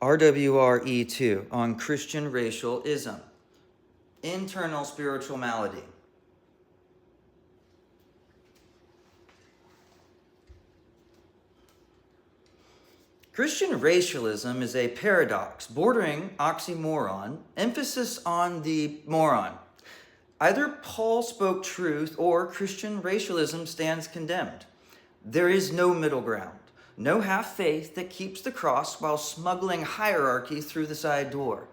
RWRE2 on Christian Racialism, internal spiritual malady. Christian racialism is a paradox bordering oxymoron, emphasis on the moron. Either Paul spoke truth or Christian racialism stands condemned. There is no middle ground, no half-faith that keeps the cross while smuggling hierarchy through the side door.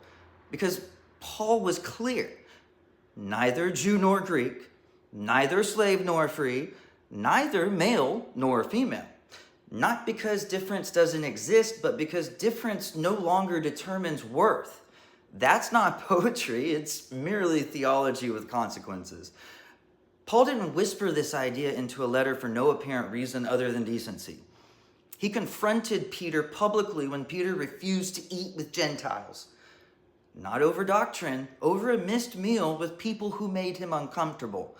Because Paul was clear, neither Jew nor Greek, neither slave nor free, neither male nor female. Not because difference doesn't exist, but because difference no longer determines worth. That's not poetry, it's merely theology with consequences. Paul didn't whisper this idea into a letter for no apparent reason other than decency. He confronted Peter publicly when Peter refused to eat with Gentiles. Not over doctrine, over a missed meal with people who made him uncomfortable.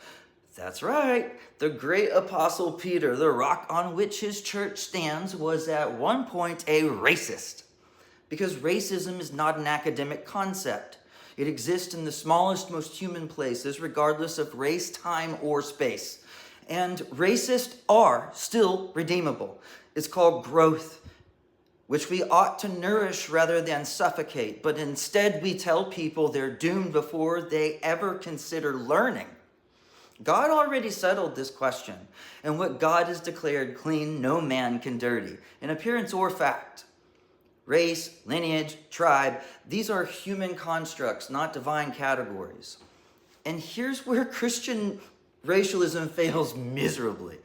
That's right, the great apostle Peter, the rock on which his church stands, was at one point a racist. Because racism is not an academic concept. It exists in the smallest, most human places, regardless of race, time, or space. And racists are still redeemable. It's called growth, which we ought to nourish rather than suffocate. But instead, we tell people they're doomed before they ever consider learning. God already settled this question, and what God has declared clean, no man can dirty, in appearance or fact. Race, lineage, tribe, these are human constructs, not divine categories. And here's where Christian racialism fails miserably.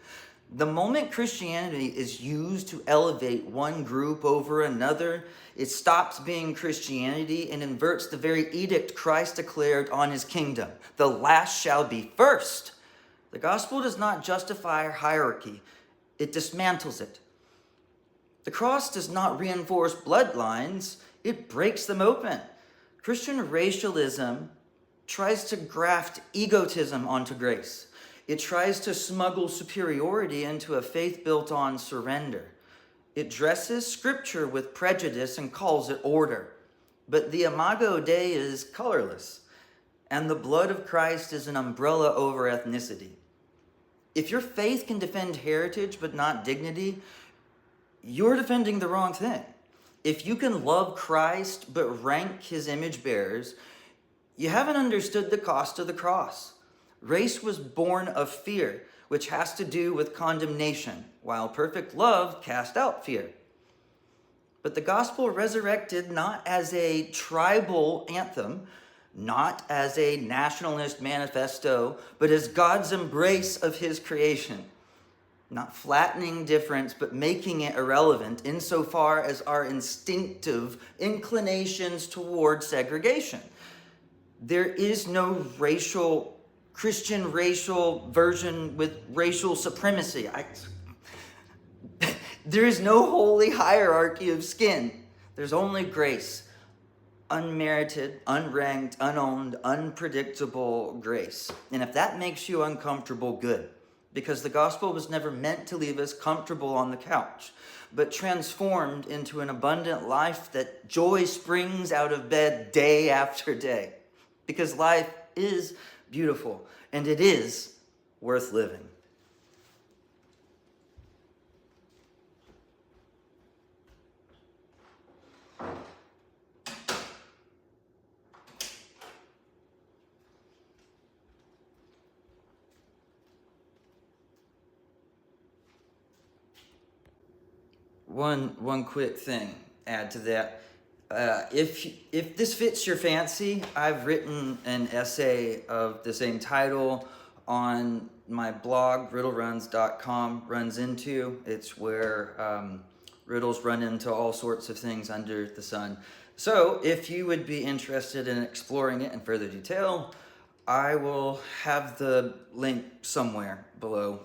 The moment Christianity is used to elevate one group over another, it stops being Christianity and inverts the very edict Christ declared on his kingdom. The last shall be first. The gospel does not justify hierarchy. It dismantles it. The cross does not reinforce bloodlines. It breaks them open. Christian racialism tries to graft egotism onto grace. It tries to smuggle superiority into a faith built on surrender. It dresses scripture with prejudice and calls it order. But the imago Dei is colorless, and the blood of Christ is an umbrella over ethnicity. If your faith can defend heritage but not dignity, you're defending the wrong thing. If you can love Christ but rank his image bearers, you haven't understood the cost of the cross. Race was born of fear, which has to do with condemnation, while perfect love cast out fear. But the gospel resurrected not as a tribal anthem, not as a nationalist manifesto, but as God's embrace of his creation. Not flattening difference, but making it irrelevant insofar as our instinctive inclinations toward segregation. There is no Christian racial version with racial supremacy. There is no holy hierarchy of skin. There's only grace. Unmerited, unranked, unowned, unpredictable grace. And if that makes you uncomfortable, good. Because the gospel was never meant to leave us comfortable on the couch, but transformed into an abundant life that joy springs out of bed day after day. Because life is beautiful, and it is worth living. One quick thing, add to that. If this fits your fancy, I've written an essay of the same title on my blog, riddleruns.com, runs into. It's where riddles run into all sorts of things under the sun. So if you would be interested in exploring it in further detail, I will have the link somewhere below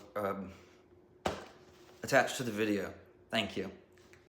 attached to the video. Thank you.